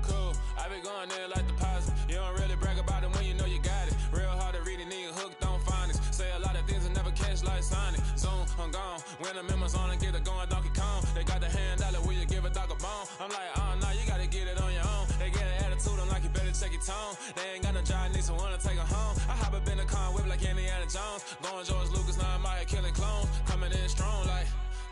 Cool, I be going there like deposit. You don't really brag about it when you know you got it. Real hard to read it, nigga hooked on phonics. Say a lot of things and never catch like Sonic. Zoom, I'm gone. When the members on and get it going Donkey Kong. They got the hand dollar, will you give a dog a bone? I'm like, oh no, you gotta get it on your own. They get an attitude, I'm like, you better check your tone. They ain't got no job, need someone to take her home. I hop up in the car, whip like Indiana Jones. Going George Lucas, now I'm out here killing clones. Coming in strong like,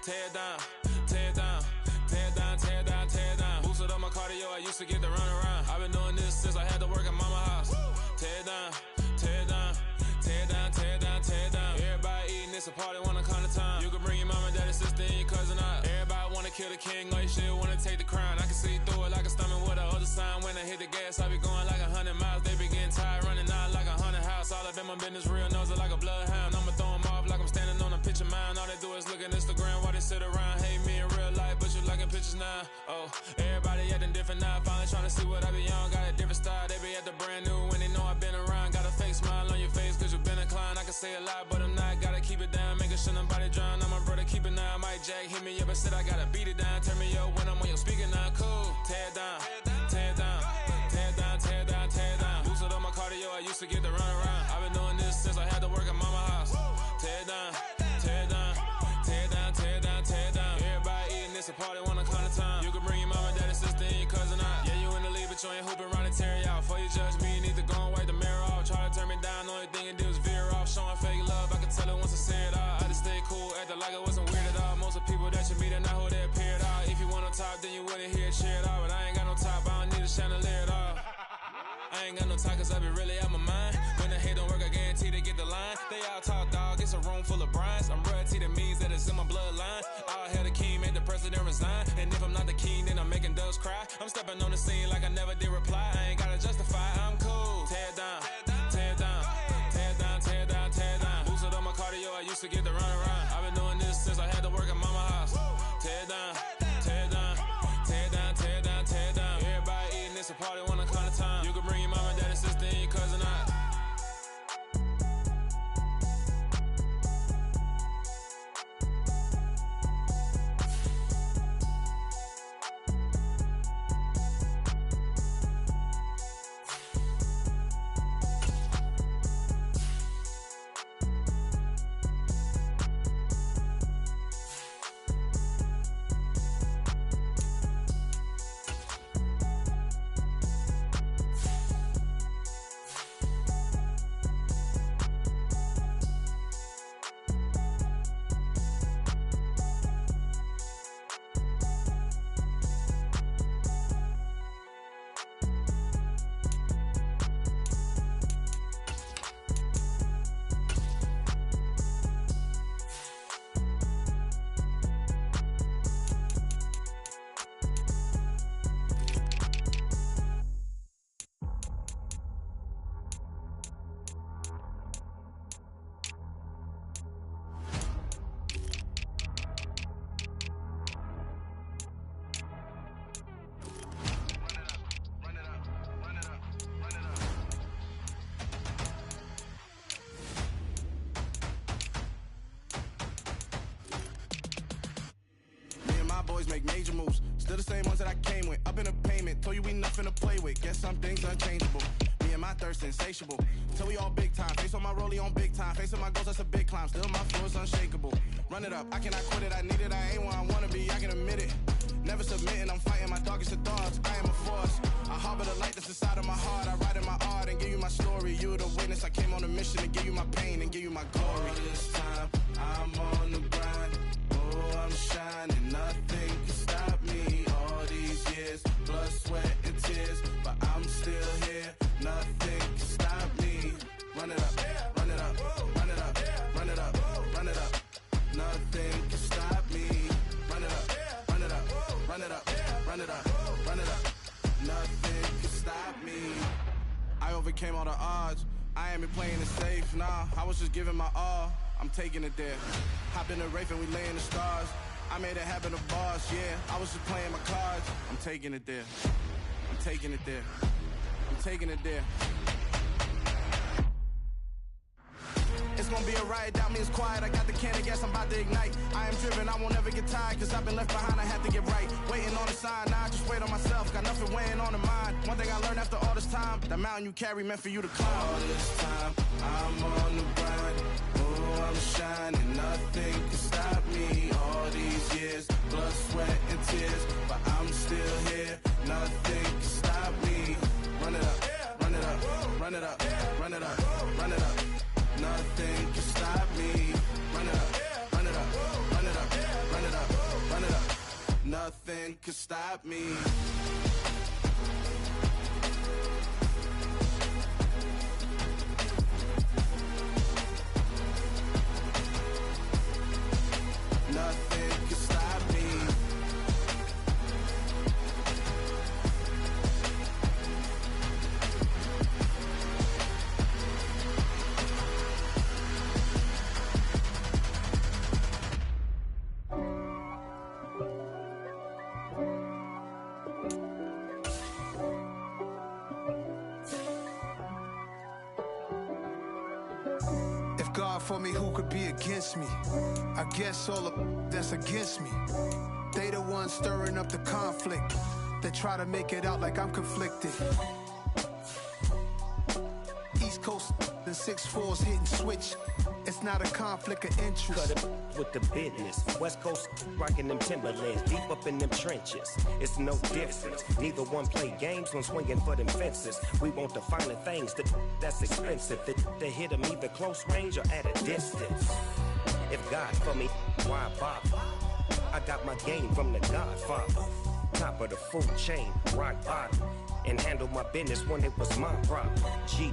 tear down, tear down. Tear down, tear down, tear down. Boosted up my cardio, I used to get to run around. I've been doing this since I had to work at mama house. Tear down, tear down, tear down, tear down, tear down. Everybody eating, it's a party, wanna come to time. You can bring your mama, daddy, sister, and your cousin out. Everybody wanna kill the king, or you shit wanna take the crown. I can see through it like a stomach with a other sign. When I hit the gas, I be going like 100 miles. They be getting tired, running out like 100 house. All up in my business, real nose it like a bloodhound. I'ma throw them off like I'm standing on a picture mound. All they do is look at Instagram while they sit around. Hate me in real life, but you liking pictures now. Oh, everybody acting different now. Finally trying to see what I be on. Got a different style, they be at the brand new when they know I've been around. Got a fake smile on your face, cause you been inclined. I can say a lot, but I'm not. Gotta keep it down, making sure nobody drown. I'm my brother, keep it now. I might Jack hit me up and said I gotta beat it down. Turn me up when I'm on your speaker now. Cool. Tear it down. Tear it down. Tear it down. Tear it down. Tear it down. Loosen up my cardio. I used to get to run around. I've been doing this since I had to work at mama house. Tear it down. Tear it down. Tear it down. Tear it down. Tear it down. Everybody eating this a party one o'clock time. You can bring your mama, daddy, sister, and your cousin out. Yeah, you in the league, but you ain't hooping around and tear you out. Before you judge me, you need to go and wipe the mirror off. Try to turn me down, the only thing it did was veer off. Showing fake love, I can tell it once I say it all. I just stay cool, acting like it wasn't weird at all. Most of the people that you meet are not who they appear at all. If you want on top, then you wouldn't hear it cheer it all. But I ain't got no top, I don't need a chandelier at all. I ain't got no time, cause I be really out my mind. When the hate don't work, I guarantee they get the line. They all talk, dog, it's a room full of brinds. I'm royalty, that means that it's in my bloodline. All hail the king, make the president resign. And if I'm not the king, then I'm making doves cry. I'm stepping on the scene like I never did reply. I ain't gotta justify, I'm cool. Tear it down, tear it down, tear it down, tear it down, tear it down. Boosted up my cardio, I used to get to run around. I've been doing this since I had to work at mama house. Tear it down, tear it down, tear it down, tear it down, tear it down. Everybody eating this a party one o'clock time. You can bring your mama, daddy, sister, and your cousin out. Boys make major moves, still the same ones that I came with. Up in the payment, told you we nothing to play with. Guess some things unchangeable. Me and my thirst insatiable. Till we all big time. Face on my rollie on big time. Facing my goals, that's a big climb. Still my flow is unshakable. Run it up, I cannot quit it. I need it, I ain't where I wanna be. I can admit it. Never submitting, I'm fighting my darkest of thoughts. I am a force. I harbor the light that's inside of my heart. I write in my art and give you my story. You the witness. I came on a mission to give you my pain and give you my glory. All this time, I'm on the grind. Oh, I'm shining. Nothing can stop me. All these years, blood, sweat, and tears. But I'm still here. Nothing can stop me. Run it up, run it up, run it up, run it up, run it up. Nothing can stop me. Run it up, run it up, run it up, run it up, run it up. Nothing can stop me. I overcame all the odds. I ain't been playing it safe, nah. I was just giving my all. I'm taking it there. Hop in the Wraith and we lay in the stars. I made it happen to boss, yeah. I was just playing my cards. I'm taking it there. I'm taking it there. I'm taking it there. It's gonna be a riot, doubt me it's quiet. I got the can of gas, I'm about to ignite. I am driven, I won't ever get tired, cause I've been left behind, I had to get right. Waiting on the sign, now I just wait on myself. Got nothing weighing on the mind. One thing I learned after all this time, that mountain you carry meant for you to climb. All this time, I'm on the grind. Oh, I'm shining, nothing can stop me. All these years, blood, sweat, and tears. But I'm still here, nothing can stop me. Run it up, run it up, run it up, run it up, run it up. Nothing can stop me. Run it up, run it up, run it up, run it up, run it up. Nothing can stop me. Nothing can stop me. God for me, who could be against me? I guess all of that's against me. They the ones stirring up the conflict. They try to make it out like I'm conflicted. East Coast, the 6'4's hitting switch. It's not a conflict of interest. Cut it with the business. West Coast rocking them Timberlands, deep up in them trenches. It's no difference. Neither one play games when swinging for them fences. We want the finer things that's expensive. They hit them either close range or at a distance. If God for me, why bother? I got my game from the Godfather. Top of the food chain, rock bottom. And handle my business when it was my problem. G.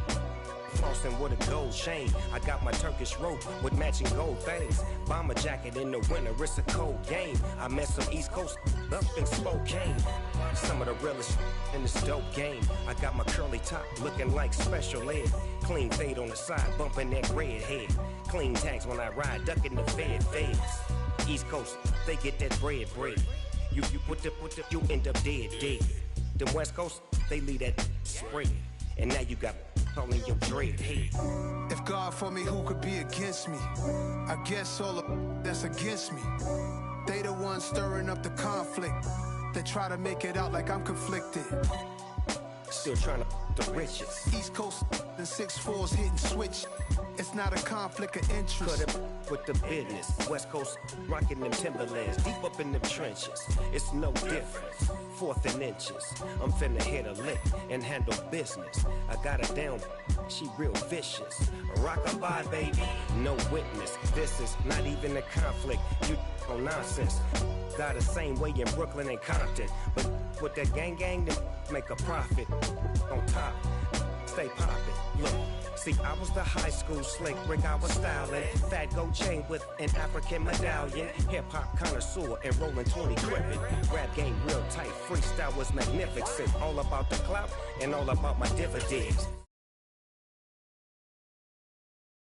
Flossing with a gold chain. I got my Turkish rope with matching gold things. Bomber jacket in the winter, it's a cold game. I met some East Coast up in Spokane. Some of the realest in this dope game. I got my curly top looking like special ed. Clean fade on the side, bumping that red head. Clean tags when I ride, ducking the feds. East Coast, they get that bread. You end up dead. The West Coast, they leave that spread. And now you got all in your dread head. If God for me, who could be against me? I guess all of that's against me. They the ones stirring up the conflict. They try to make it out like I'm conflicted. Still trying to the riches. East Coast, the 6'4's hitting switch. It's not a conflict of interest. Cut it with the business. West Coast rocking them Timberlands, deep up in them trenches. It's no difference. 4th and inches. I'm finna hit a lick and handle business. I got her down, she real vicious. Rock-a-bye, baby, no witness. This is not even a conflict. You on nonsense. Got the same way in Brooklyn and Compton. But with that gang, then make a profit. On top, stay poppin'. Look. See, I was the high school slick Rick, I was styling. Fat gold chain with an African medallion. Hip-hop connoisseur and rolling 20 crippin'. Rap game real tight, freestyle was magnificent. All about the clout and all about my dividends.